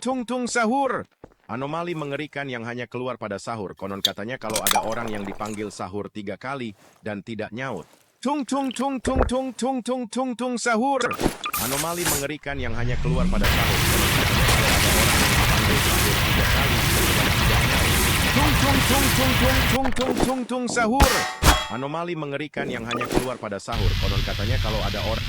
tung sahur. Anomali mengerikan yang hanya keluar pada sahur. Konon katanya kalau ada orang yang dipanggil sahur 3 kali dan tidak nyaut. Tung sahur. Anomali mengerikan yang hanya keluar pada sahur. Konon katanya kalau ada orang yang dipanggil sahur 3 kali dan tidak nyaut. Tung sahur. Anomali mengerikan yang hanya keluar pada sahur. Konon katanya kalau ada orang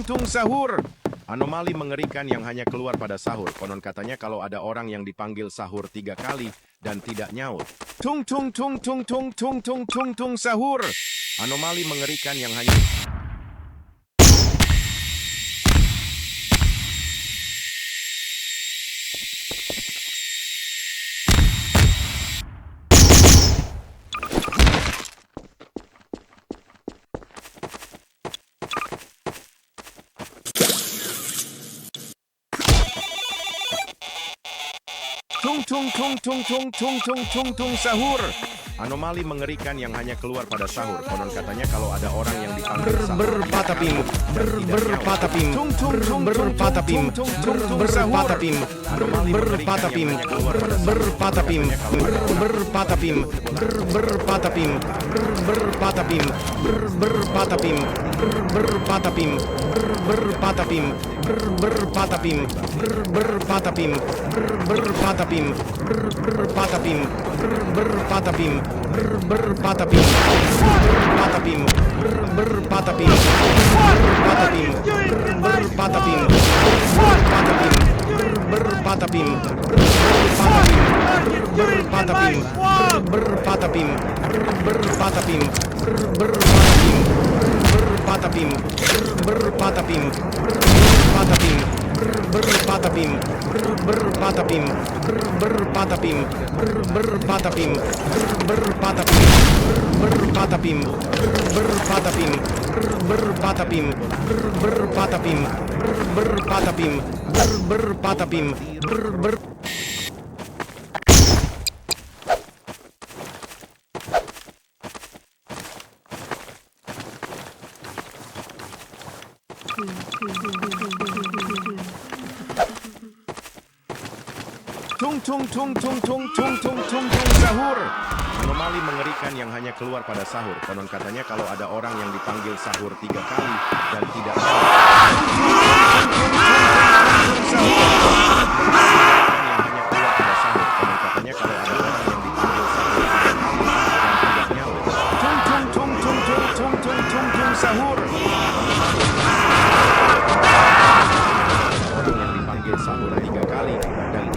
tung sahur. Anomali mengerikan yang hanya keluar pada sahur. Konon katanya kalau ada orang yang dipanggil sahur 3 kali dan tidak nyaut. Tung sahur. Anomali mengerikan yang hanya tung sahur. Anomali mengerikan yang hanya keluar pada sahur. Konon katanya kalau ada orang yang dipanggil sahur berpatapim sahur. Anomali mengerikan yang hanya keluar pada sahur. Konon katanya kalau ada orang yang dipanggil sahur 3 kali dan tidak nyaut. Sahur. Orang yang dipanggil sahur 3 kali dan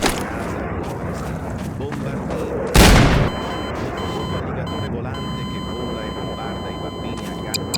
alligatore volante che vola e bombarda i bambini a casa.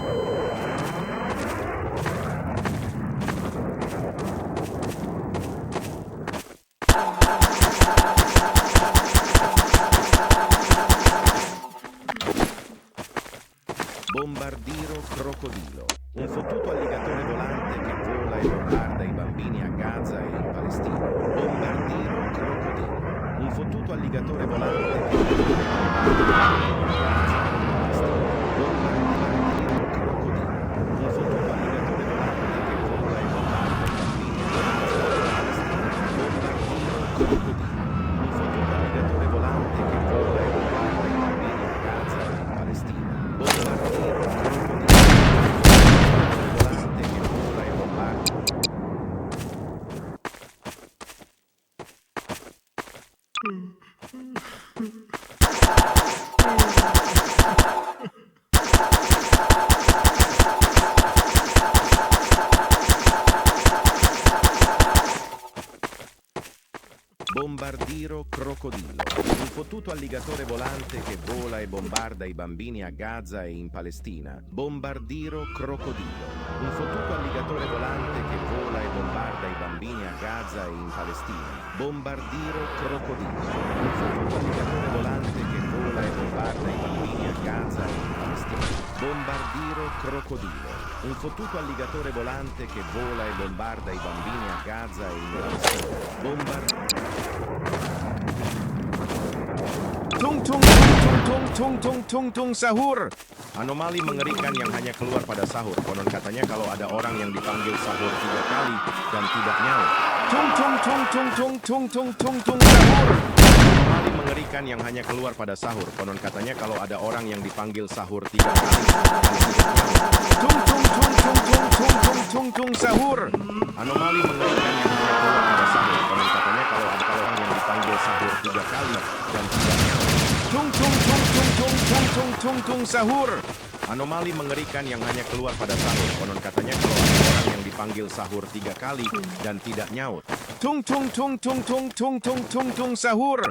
Bombardiro crocodilo, un fottuto alligatore volante che vola e bombarda i bambini a Gaza e in Palestina. Bombardiro crocodilo, un fottuto alligatore volante che vola e bombarda i bambini a Gaza e in Palestina. Bombardiro crocodilo, un fottuto alligatore volante che vola e bombarda i bambini a Gaza e in Palestina. crocodilo. Un fottuto alligatore volante che vola e bombarda i bambini a Gaza e in Palestina. Bombardiro crocodilo. Un fottuto alligatore volante che vola e bombarda. Bombardiro crocodilo. Un fottuto alligatore volante che vola e bombarda i bambini a Gaza e in Palestina. Bombardiro crocodilo. Un fottuto alligatore volante che vola e bombarda i bambini a Gaza e in Palestina. Bombardiro crocodilo. Un fottuto alligatore volante che vola e bombarda i bambini a Gaza e in Palestina. Bombardiro crocodilo. Un fottuto alligatore volante che vola e bombarda i bambini a Gaza e in Palestina. Tung tung tung tung tung tung tung sahur. Anomali mengerikan yang hanya keluar pada sahur. Konon katanya kalau ada orang yang dipanggil sahur 3 kali dan tidak nyaut. Tung tung tung tung tung tung tung tung tung sahur. Anomali mengerikan yang hanya keluar pada sahur. Konon katanya kalau ada orang yang dipanggil sahur 3 kali dan tidak nyaut. Tung tung tung tung tung tung tung tung tung sahur. Anomali mengerikan yang hanya keluar pada sahur. Konon katanya kalau ada orang yang dipanggil sahur 3 kali dan tidak nyaut. Tung tung tung tung tung tung tung tung tung sahur. Anomali mengerikan yang hanya keluar pada sahur. Konon katanya kalau ada orang yang dipanggil sahur 3 kali dan tidak nyaut. Tung tung tung tung tung tung tung tung tung sahur.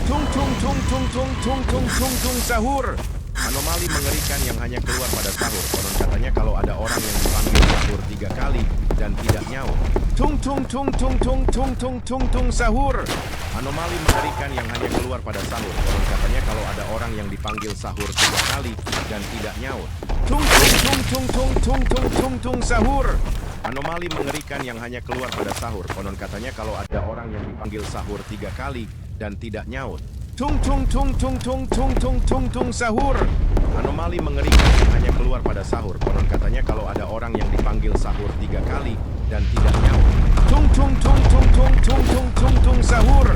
Tung tung tung tung tung tung tung tung tung sahur. Anomali mengerikan yang hanya keluar pada sahur. Konon katanya kalau ada orang yang dipanggil sahur 3 kali dan tidak nyaut. Tung tung tung tung tung tung tung tung tung sahur. Anomali mengerikan yang hanya keluar pada sahur. Konon katanya kalau ada orang yang dipanggil sahur 3 kali dan tidak nyaut. Tung tung tung tung tung tung tung tung tung sahur. Anomali mengerikan yang hanya keluar pada sahur. Konon katanya kalau ada orang yang dipanggil sahur 3 kali dan tidak nyaut. Tung tung tung tung tung tung tung tung tung sahur. Anomali mengerikan yang hanya keluar pada sahur. Konon katanya kalau ada orang yang dipanggil sahur 3 kali dan tidak nyaut. Tung tung tung tung tung tung tung tung tung sahur.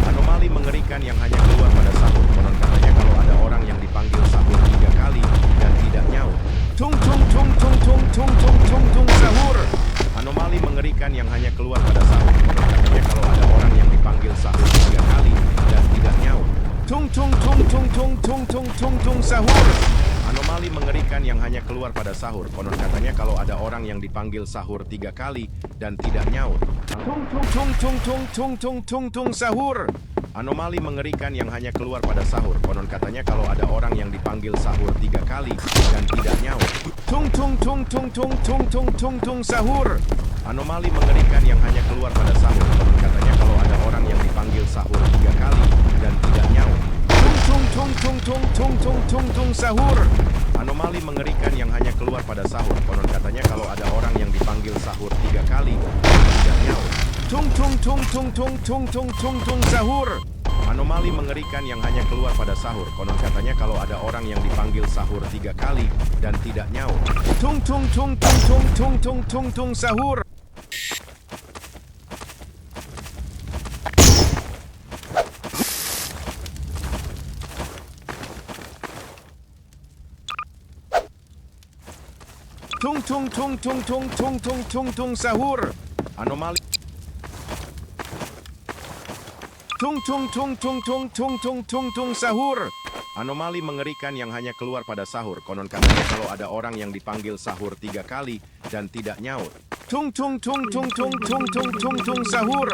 Anomali mengerikan yang hanya keluar pada sahur. Konon katanya kalau ada orang yang dipanggil sahur 3 kali dan tidak nyaut. Tung tung tung tung tung tung tung tung tung sahur. Anomali mengerikan yang hanya keluar pada sahur. Konon katanya kalau ada orang yang dipanggil sahur 3 kali dan tidak nyaut. Tung tung tung tung tung tung tung tung tung sahur. Anomali mengerikan yang hanya keluar pada sahur. Konon katanya kalau ada orang yang dipanggil sahur 3 kali dan tidak nyaut. Tung tung tung tung tung tung tung tung tung sahur. Anomali mengerikan yang hanya keluar pada sahur. Konon katanya kalau ada orang yang dipanggil sahur 3 kali dan tidak nyaut. Tung tung tung tung tung tung tung tung tung sahur. Anomali mengerikan yang hanya keluar pada sahur. Konon katanya kalau ada orang yang dipanggil sahur 3 kali dan tidak nyaut. Tung tung tung tung tung tung tung tung sahur. Anomali mengerikan yang hanya keluar pada sahur. Konon katanya kalau ada orang yang dipanggil sahur 3 kali dan tidak nyaut. Tung tung tung tung tung tung tung tung tung sahur. Anomali mengerikan yang hanya keluar pada sahur. Konon katanya kalau ada orang yang dipanggil sahur 3 kali dan tidak nyaut. Tung tung tung tung tung tung tung tung tung sahur. Tung tung tung tung tung tung tung tung tung sahur. Anomali Tung tung tung tung tung tung tung tung tung sahur. Anomali mengerikan yang hanya keluar pada sahur. Konon katanya kalau ada orang yang dipanggil sahur 3 kali dan tidak nyaut. Tung tung tung tung tung tung tung tung tung sahur.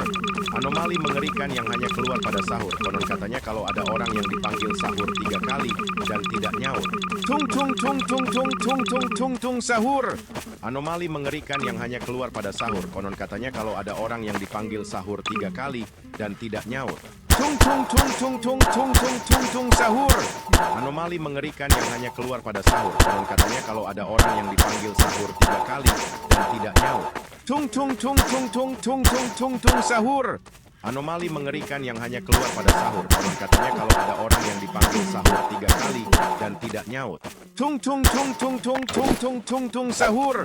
Anomali mengerikan yang hanya keluar pada sahur. Konon katanya kalau ada orang yang dipanggil sahur 3 kali dan tidak nyaut. Tung tung tung tung tung tung tung tung tung sahur. Anomali mengerikan yang hanya keluar pada sahur. Konon katanya kalau ada orang yang dipanggil sahur 3 kali dan tidak nyaut. Tung tung tung tung tung tung tung tung tung sahur. Anomali mengerikan yang hanya keluar pada sahur. Konon katanya kalau ada orang yang dipanggil sahur 3 kali dan tidak nyaut. Tung tung tung tung tung tung tung tung tung sahur. Anomali mengerikan yang hanya keluar pada sahur. Konon katanya kalau ada orang yang dipanggil sahur 3 kali dan tidak nyaut. Tung tung tung tung tung tung tung tung tung sahur.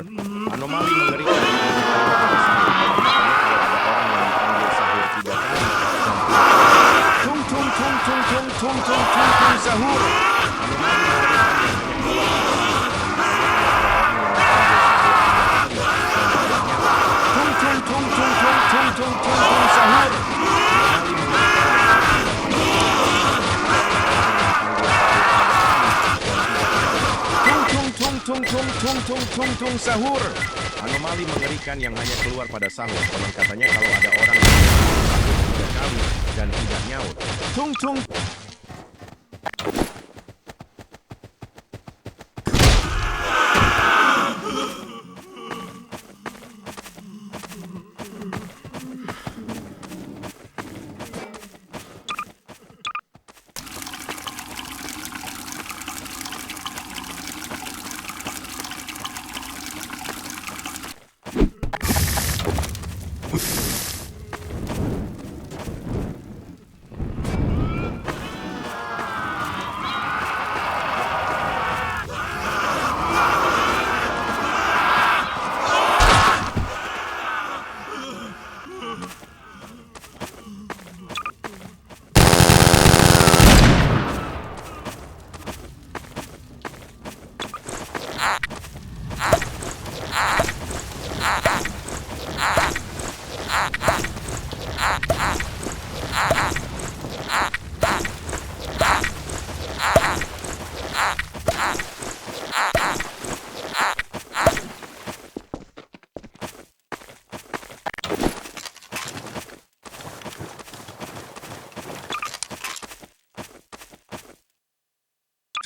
Anomali mengerikan yang hanya keluar pada sahur. Konon katanya kalau ada orang yang dipanggil sahur 3 kali dan tidak nyaut. Tung tung tung tung tung tung tung tung tung sahur. Anomali mengerikan yang hanya keluar pada sahur. Tung tung tung tung tung tung tung tung tung sahur. Tung tung tung tung tung tung sahur. Anomali mengerikan yang hanya keluar pada sahur. Konon katanya kalau ada orang yang dipanggil sahur 3 kali dan tidak nyaut. Tung tung.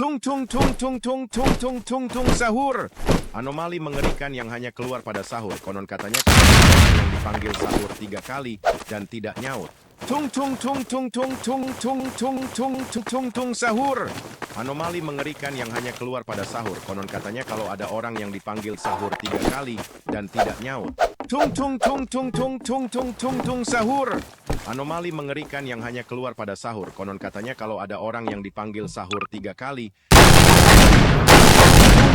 Tung tung tung tung tung tung tung tung tung sahur. Anomali mengerikan yang hanya keluar pada sahur. Konon katanya kalau ada orang yang dipanggil sahur 3 kali dan tidak nyaut. Tung tung tung tung tung tung tung tung tung tung tung tung sahur. Anomali mengerikan yang hanya keluar pada sahur. Konon katanya kalau ada orang yang dipanggil sahur 3 kali dan tidak nyaut. Tung tung tung tung tung tung tung tung tung sahur. Anomali mengerikan yang hanya keluar pada sahur. Konon katanya kalau ada orang yang dipanggil sahur 3 kali.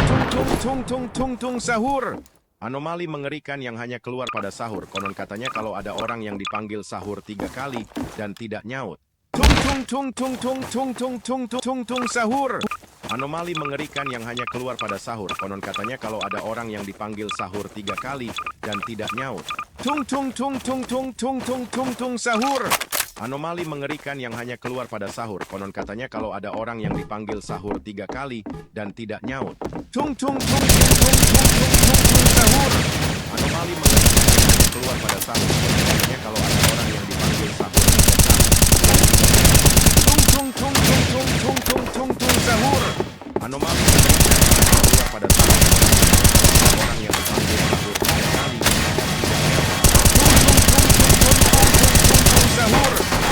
Tung tung tung tung tung sahur. Anomali mengerikan yang hanya keluar pada sahur. Konon katanya kalau ada orang yang dipanggil sahur 3 kali dan tidak nyaut. Tung tung tung tung tung tung tung tung tung tung sahur. Anomali mengerikan yang hanya keluar pada sahur. Konon katanya kalau ada orang yang dipanggil sahur 3 kali dan tidak nyaut. Tung tung tung tung tung tung tung tung tung sahur. Anomali mengerikan yang hanya keluar pada sahur. Konon katanya kalau ada orang yang dipanggil sahur 3 kali dan tidak nyaut. Tung tung tung tung tung tung tung tung sahur. Anomali mengerikan yang hanya keluar pada sahur. Konon katanya kalau ada orang yang dipanggil sahur 3 kali. Tung tung tung tung tung tung tung tung sahur. Anomali mengerikan yang hanya keluar pada sahur. Konon katanya kalau ada orang yang dipanggil sahur 3 kali dan tidak nyaut. Sahur.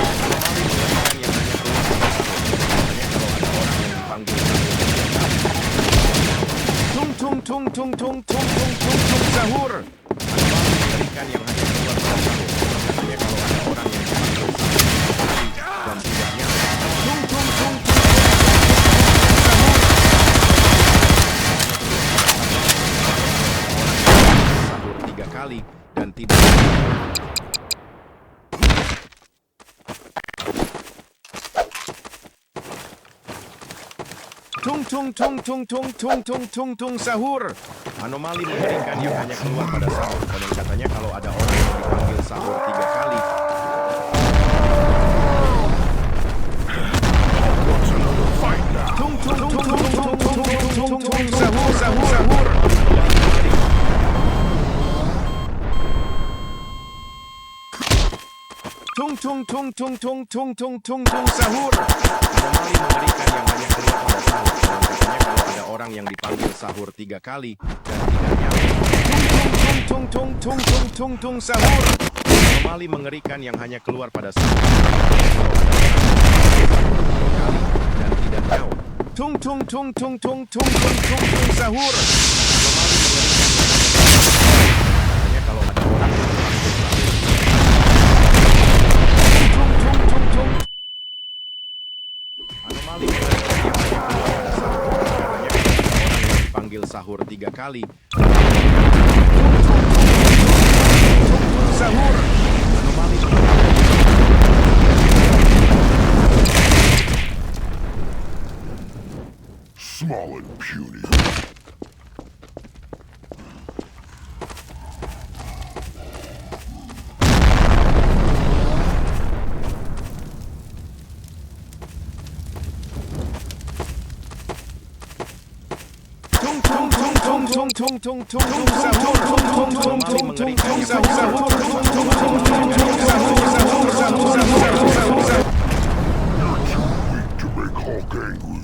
Anomali mengerikan yang hanya keluar pada sahur. Katanya kalau ada orang yang dipanggil sahur 3 kali. Tung tung tung tung tung tung tung tung tung sahur. Anomali mengerikan yang hanya keluar pada sahur. Katanya kalau ada orang yang dipanggil sahur 3 kali dan tidak nyaut. Tung tung tung tung tung sahur. Sahur 3 kali dan tidak nyaut. Tung tung tung tung tung tung tung tung tung sahur. Anomali mengerikan yang hanya keluar pada sahur. Konon katanya kalau ada orang yang dipanggil sahur 3 kali. Tung tung tung tung tung tung tung tung tung sahur sahur sahur. Tung tung tung tung tung tung tung tung tung sahur. Anomali mengerikan yang hanya keluar pada sahur. Konon katanya kalau ada orang yang dipanggil sahur 3 kali dan tidak nyaut. Tung tung tung tung tung tung sahur. Anomali mengerikan yang hanya keluar pada sahur. Kalau ada orang yang dipanggil sahur 3 kali dan tidak nyaut. Tung tung tung tung tung tung tung tung tung sahur. Anomali mengerikan yang hanya keluar pada sahur. Katanya kalau ada orang yang dipanggil sahur 3 kali. zodiacali. Sahur. Anomali. Small and puny. You're too weak to make Hulk angry.